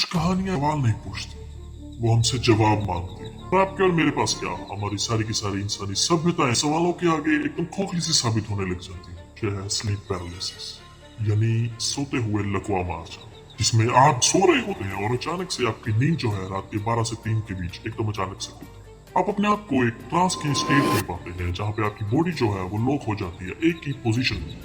कुछ कहानियां सवाल नहीं पूछती, वो हमसे जवाब मांगती है। और आपके और मेरे पास क्या, हमारी सारी की सारी इंसानी सभ्यताएं सवालों के आगे एकदम खोखली सी साबित होने लग जाती है। क्या है स्लीप पैरालिसिस, यानी सोते हुए लकवा मार जाना, जिसमें आप सो रहे होते हैं और अचानक से आपकी नींद जो है रात के 12 से 3 के बीच एकदम अचानक से खुलती है। आप अपने आप को एक ट्रांस की स्टेट में पाते हैं, जहाँ पे आपकी बॉडी जो है वो लॉक हो जाती है एक ही पोजीशन में।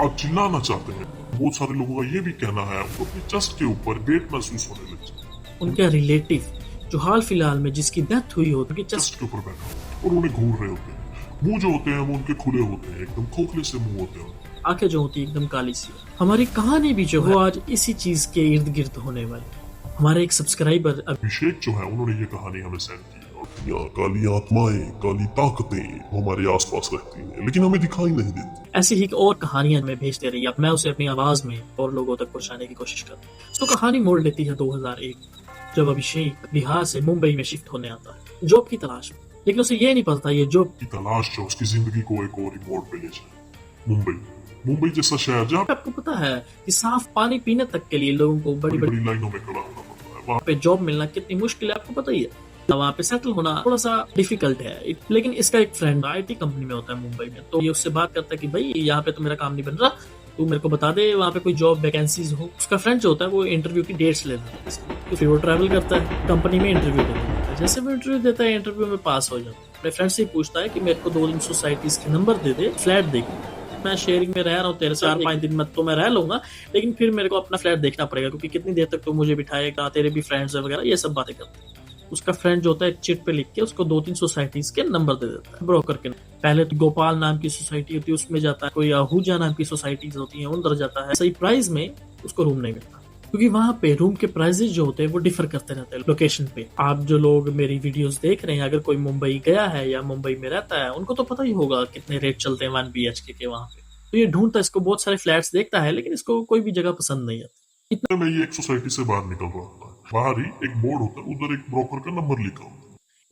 आप चिल्लाना चाहते हैं, बहुत सारे लोगों का ये भी कहना है उनको अपने चेस्ट के ऊपर वेट महसूस होने लग जाता है। उनका रिलेटिव जो हाल फिलहाल में जिसकी डेथ हुई हो, उनके चेस्ट के ऊपर बैठा और उन्हें घूर रहे होते हैं। मुंह जो होते हैं वो उनके खुले होते हैं, एकदम खोखले से मुंह होते हैं, आंखें जो होती है एकदम काली सी। हमारी कहानी भी जो है वो आज इसी चीज के इर्द गिर्द होने वाली। हमारे एक सब्सक्राइबर अभिषेक जो है उन्होंने ये कहानी हमें सेंड की। यहाँ काली आत्माएं, काली ताकतें हमारे आसपास रहती हैं, लेकिन हमें दिखाई नहीं देती। ऐसी ही और कहानियां हमें भेजते रही। अब मैं उसे अपनी आवाज में और लोगों तक पहुंचाने की कोशिश करता हूँ। तो कहानी मोड़ लेती है 2001, जब अभिषेक बिहार से मुंबई में शिफ्ट होने आता है जॉब की तलाश में। लेकिन उसे ये नहीं पता ये जॉब की तलाश जो उसकी जिंदगी को एक और मोड़ पे ले जाए। मुंबई जैसा शहर जहाँ आपको पता है कि साफ पानी पीने तक के लिए लोगों को बड़ी बड़ी लाइनों में खड़ा होना पड़ता है। वहाँ पे जॉब मिलना कितनी मुश्किल है आपको पता ही है। वहाँ पे सेटल होना थोड़ा सा डिफिकल्ट है। लेकिन इसका एक फ्रेंड आईटी कंपनी में होता है मुंबई में, तो ये उससे बात करता है कि भाई यहाँ पे तो मेरा काम नहीं बन रहा, तू मेरे को बता दे वहाँ पे कोई जॉब वैकेंसीज हो। उसका फ्रेंड जो होता है वो इंटरव्यू की डेट्स लेता है, तो फिर वो ट्रैवल करता है कंपनी में इंटरव्यू देता है। जैसे वो इंटरव्यू देता है, इंटरव्यू में पास हो जाता है। अपने फ्रेंड से पूछता है कि मेरे को 2 दिन सोसाइटीज के नंबर दे दे, फ्लैट देगी। मैं शेयरिंग में रह रहा हूँ तेरे 4-5 दिन में तो मैं रह लूंगा, लेकिन फिर मेरे को अपना फ्लैट देखना पड़ेगा, क्योंकि कितनी देर तक तो मुझे बिठाएगा, तेरे भी फ्रेंड्स वगैरह, ये सब बातें करते हैं। उसका फ्रेंड जो होता है एक चिट पे लिख के उसको 2-3 सोसाइटीज के नंबर दे देता है ब्रोकर के। पहले तो गोपाल नाम की सोसाइटी होती है उसमें जाता है, कोई आहूजा नाम की सोसाइटीज होती है उधर जाता है। सही प्राइस में उसको रूम नहीं मिलता, क्योंकि वहां पे रूम के प्राइसेस जो होते हैं वो डिफर करते रहते हैं लोकेशन पे। आप जो लोग मेरी वीडियोस देख रहे हैं, अगर कोई मुंबई गया है या मुंबई में रहता है, उनको तो पता ही होगा कितने रेट चलते हैं 1 BHK के वहां पे। तो ये ढूंढता है, इसको बहुत सारे फ्लैट्स देखता है, लेकिन इसको कोई भी जगह पसंद नहीं आती। इतना मैं ये एक सोसाइटी से बाहर निकल रहा था, बाहर ही एक बोर्ड होता है, उधर एक ब्रोकर का नंबर लिखा होता है।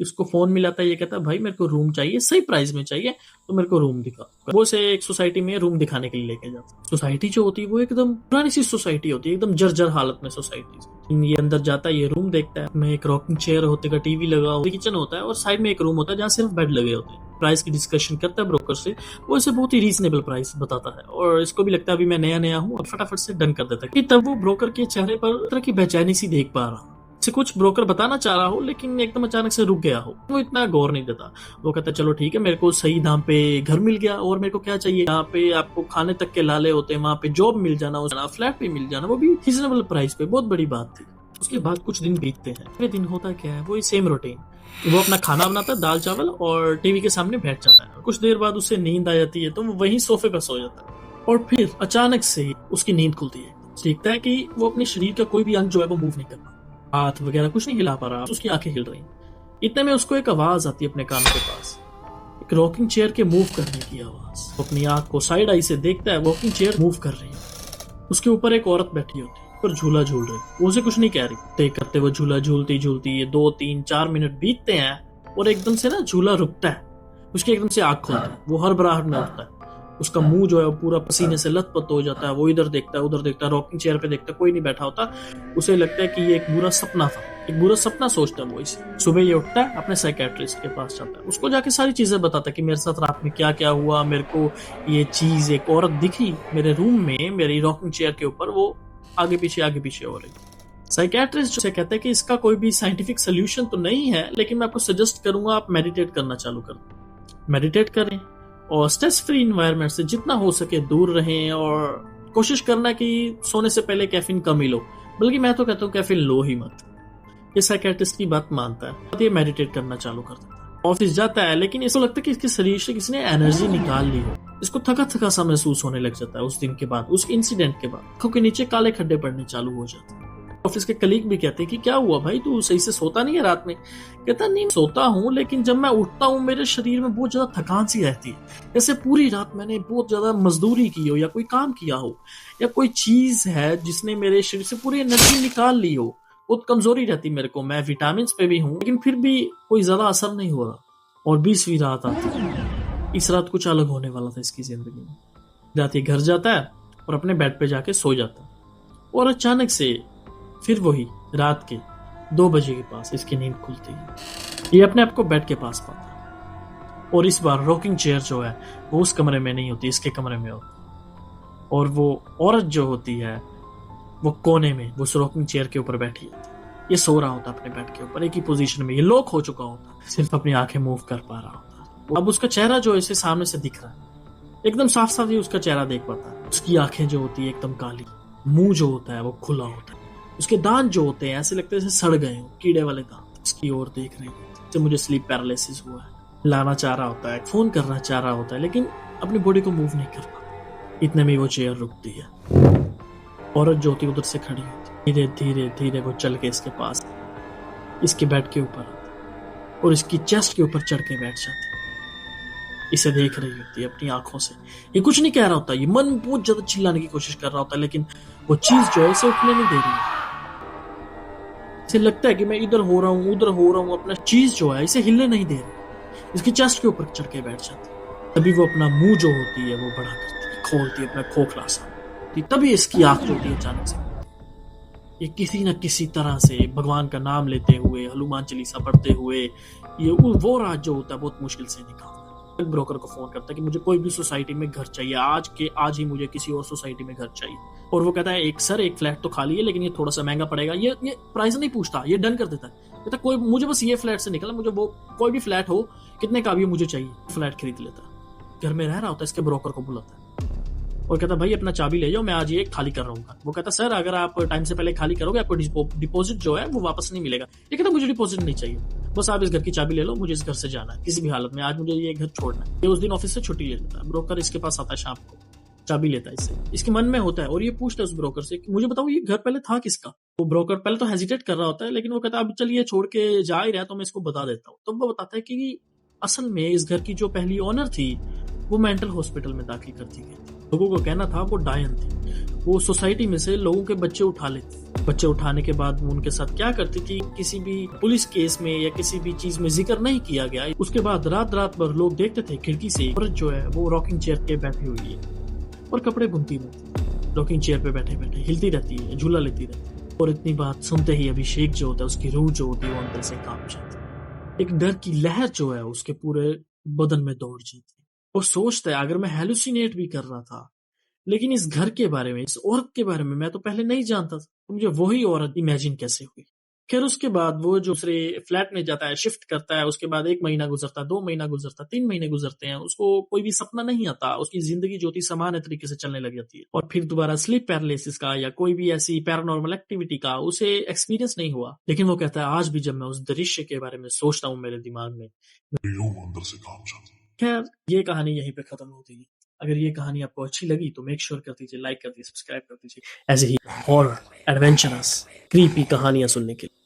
इसको फोन मिलाता है, ये कहता है भाई मेरे को रूम चाहिए, सही प्राइस में चाहिए, तो मेरे को रूम दिखा। वो से एक सोसाइटी में रूम दिखाने के लिए लेके जाता है। सोसाइटी जो होती है वो एकदम पुरानी सी सोसाइटी होती है, एकदम जर्जर हालत में सोसाइटी। ये अंदर जाता है, ये रूम देखता है, में एक रॉकिंग चेयर होते का, टीवी लगा हुआ, किचन होता है और साइड में एक रूम होता है जहाँ सिर्फ बेड लगे होते हैं। प्राइस की डिस्कशन करता है ब्रोकर से, वो इसे बहुत ही रीजनेबल प्राइस बताता है और इसको भी लगता है अभी मैं नया हूँ और फटाफट से डन कर देता है। कि तब वो ब्रोकर के चेहरे पर तरह की बेचैनी सी देख पा रहा, से कुछ ब्रोकर बताना चाह रहा हो लेकिन एकदम अचानक से रुक गया हो। वो इतना गौर नहीं देता, वो कहता है चलो ठीक है, मेरे को सही दाम पे घर मिल गया और मेरे को क्या चाहिए, यहाँ पे आपको खाने तक के लाले होते हैं, वहाँ पे जॉब मिल जाना, फ्लैट पे मिल जाना, वो भी रीजनेबल प्राइस पे, बहुत बड़ी बात थी। उसके बाद कुछ दिन बीतते हैं। अगले दिन होता क्या है, वो सेम रूटीन, वो अपना खाना बनाता है, दाल चावल, और टीवी के सामने बैठ जाता है। कुछ देर बाद उसे नींद आ जाती है, तो वो वहीं सोफे पर सो जाता है और फिर अचानक से उसकी नींद खुलती है। देखता है कि वो अपने शरीर का कोई भी अंग जो है वो मूव नहीं कर रहा, हाथ वगैरह कुछ नहीं हिला पा रहा, उसकी आंखें हिल रही। इतने में उसको एक आवाज आती है अपने कान के पास, एक रॉकिंग चेयर के मूव करने की आवाज। वो अपनी आंख को साइड आई से देखता है, रॉकिंग चेयर मूव कर रही है, उसके ऊपर एक औरत बैठी होती है पर झूला झूल रही, वो उसे कुछ नहीं कह रही। तय करते वो झूला झूलती झूलती ये 2-3-4 मिनट बीतते हैं और एकदम से ना झूला रुकता है, उसकी एकदम से आंख खुलती है, वो हड़बड़ाहट में उठता है, उसका मुंह जो है वो पूरा पसीने से लथपथ हो जाता है। वो इधर देखता है उधर देखता है, रॉकिंग चेयर पे देखता है, कोई नहीं बैठा होता। उसे लगता है कि ये एक बुरा सपना था, एक बुरा सपना सोचता है वो इसे। सुबह ये उठता है, अपने साइकेट्रिस्ट के पास जाता है, उसको जाके सारी चीजें बताता है कि मेरे साथ रात में क्या क्या हुआ, मेरे को ये चीज, एक औरत दिखी मेरे रूम में, मेरी रॉकिंग चेयर के ऊपर, वो आगे पीछे हो रही। साइकेट्रिस्ट से कहता है कि इसका कोई भी साइंटिफिक सोल्यूशन तो नहीं है, लेकिन मैं आपको सजेस्ट करूंगा आप मेडिटेट करना चालू कर दें। मेडिटेट करें और स्ट्रेस फ्री इन्वायरमेंट से जितना हो सके दूर रहें और कोशिश करना कि सोने से पहले कैफीन कम ही लो, बल्कि मैं तो कहता हूँ कैफीन लो ही मत। ये साइकेट्रिस्ट की बात मानता है, ये मेडिटेट करना चालू कर देता है। ऑफिस जाता है, लेकिन इसको लगता है कि इसके शरीर से किसी ने एनर्जी निकाल ली हो। इसको थका थका सा महसूस होने लग जाता है उस दिन के बाद, उस इंसिडेंट के बाद आंखों के नीचे काले खड्डे पड़ने चालू हो जाते हैं। ऑफिस के कलीग भी कहते हैं कि क्या हुआ भाई, तू सही से सोता नहीं है रात में? कहता नहीं सोता हूँ, लेकिन जब मैं उठता हूँ मेरे शरीर में बहुत ज्यादा थकान सी रहती है, जैसे पूरी रात मैंने बहुत ज्यादा मजदूरी की हो या कोई काम किया हो, या कोई चीज है जिसने मेरे शरीर से पूरी एनर्जी निकाल ली हो। बहुत कमजोरी रहती मेरे को, मैं विटामिन पे भी हूँ, लेकिन फिर भी कोई ज्यादा असर नहीं हो रहा। और 20वीं रात आती है। इस रात कुछ अलग होने वाला था इसकी जिंदगी में। रात ये घर जाता है और अपने बेड पे जाके सो जाता है और अचानक से फिर वही रात के 2 बजे के पास इसकी नींद खुलती है, ये अपने आप को बेड के पास पाता है और इस बार रॉकिंग चेयर जो है वो उस कमरे में नहीं होती, इसके कमरे में होती। और वो औरत जो होती है वो कोने में वो उस रॉकिंग चेयर के ऊपर बैठी होती है, ये सो रहा होता अपने बेड के ऊपर एक ही पोजीशन में, ये लॉक हो चुका होता, सिर्फ अपनी आंखें मूव कर पा रहा होता। अब उसका चेहरा जो इसे सामने से दिख रहा है, एकदम साफ साफ ही उसका चेहरा देख पाता है। उसकी आंखें जो होती है एकदम काली, मुंह जो होता है वो खुला होता है, उसके दांत जो होते हैं ऐसे लगते हैं जैसे सड़ गए हो, कीड़े वाले दांत। उसकी ओर देख रही है तो मुझे स्लीप पैरालिसिस हुआ है, लाना चाह रहा होता है, फोन करना चाह रहा होता है, लेकिन अपनी बॉडी को मूव नहीं कर पाता। इतने में वो चेयर रुकती है, औरत जो होती है उधर से खड़ी होती है, धीरे धीरे धीरे वो चल के इसके पास इसके बेड के ऊपर आती और इसकी चेस्ट के ऊपर चढ़ के बैठ जाती है। इसे देख रही होती है अपनी आंखों से, ये कुछ नहीं कह रहा होता, ये मन बहुत ज्यादा चिल्लाने की कोशिश कर रहा होता है, लेकिन वो चीज जो है इसे उठने नहीं दे रही है। इसे लगता है कि मैं इधर हो रहा हूँ उधर हो रहा हूँ, अपना चीज जो है इसे हिलने नहीं दे रही, इसकी चेस्ट के ऊपर चढ़ के बैठ जाती है। तभी वो अपना मुंह जो होती है वो बड़ा करती है, खोलती है अपना खोखला सा, तभी इसकी आंख जो होती है अचानक से, ये किसी न किसी तरह से भगवान का नाम लेते हुए, हनुमान चालीसा पढ़ते हुए, ये वो रात जो होता है बहुत मुश्किल से निकालता है। ब्रोकर को फोन करता है कि मुझे कोई भी सोसाइटी में घर चाहिए, आज ही मुझे किसी और सोसाइटी में घर चाहिए। और वो कहता है एक फ्लैट तो खाली है लेकिन ये थोड़ा सा महंगा पड़ेगा। ये प्राइस नहीं पूछता, ये डन कर देता है, कहता कोई मुझे बस ये फ्लैट से निकला, मुझे वो कोई भी फ्लैट हो, कितने का भी मुझे चाहिए, फ्लैट खरीद लेता है। घर में रह रहा होता है, इसके ब्रोकर को बुलाता है और कहता भाई अपना चाबी ले जाओ, मैं आज ये खाली कर रहा हूँ। वो कहता सर अगर आप टाइम से पहले खाली करोगे आपको डिपॉजिट जो है वो वापस नहीं मिलेगा। ये कहता मुझे डिपॉजिट नहीं चाहिए, बस आप इस घर की चाबी ले लो, मुझे इस घर से जाना है किसी भी हालत में, आज मुझे ये घर छोड़ना है। ये उस दिन ऑफिस से छुट्टी ले लेता है, ब्रोकर इसके पास आता है शाम को, चाबी लेता है इससे, इसके मन में होता है और ये पूछता है उस ब्रोकर से कि मुझे बताओ ये घर पहले था किसका। वो ब्रोकर पहले तो हेजिटेट कर रहा होता है, लेकिन वो कहता है अब चलिए छोड़ के जा ही रहा है तो मैं इसको बता देता हूँ। तो वो बताता है कि असल में इस घर की जो पहली ओनर थी वो मेंटल हॉस्पिटल में दाखिल कर दी गई थी। लोगों को कहना था वो डायन थी, वो सोसाइटी में से लोगों के बच्चे उठा लेती, बच्चे उठाने के बाद वो उनके साथ क्या करती थी, किसी भी पुलिस केस में या किसी भी चीज में जिक्र नहीं किया गया। उसके बाद रात रात भर लोग देखते थे खिड़की से औरत जो है वो रॉकिंग चेयर पे बैठी हुई है और कपड़े बुनती रहती है, रॉकिंग चेयर पे बैठे बैठे हिलती रहती है, झूला लेती रहती है। और इतनी बात सुनते ही अभिषेक जो होता है उसकी रूह जो होती है वो अंदर से कांप जाती है, एक डर की लहर जो है उसके पूरे बदन में दौड़ जाती है। वो सोचता है अगर मैं हेलुसिनेट भी कर रहा था, लेकिन इस घर के बारे में, इस औरत के बारे में मैं तो पहले नहीं जानता था, तो मुझे वही औरत इमेजिन कैसे हुई। खैर उसके बाद वो जो दूसरे फ्लैट में जाता है, शिफ्ट करता है, उसके बाद 1 महीना गुजरता, 2 महीना गुजरता, 3 महीने गुजरते हैं, उसको कोई भी सपना नहीं आता, उसकी जिंदगी जो थी सामान्य तरीके से चलने लग जाती है और फिर दोबारा स्लीप पैरालिसिस का या कोई भी ऐसी पैरानॉर्मल एक्टिविटी का उसे एक्सपीरियंस नहीं हुआ। लेकिन वो कहता है आज भी जब मैं उस दृश्य के बारे में सोचता हूँ मेरे दिमाग में अंदर से काम चलता। खैर ये कहानी यहीं पे खत्म होती है। अगर ये कहानी आपको अच्छी लगी तो मेक श्योर कर दीजिए, लाइक कर दीजिए, सब्सक्राइब कर दीजिए ऐसे ही हॉरर, एडवेंचरस, क्रीपी कहानियां सुनने के लिए।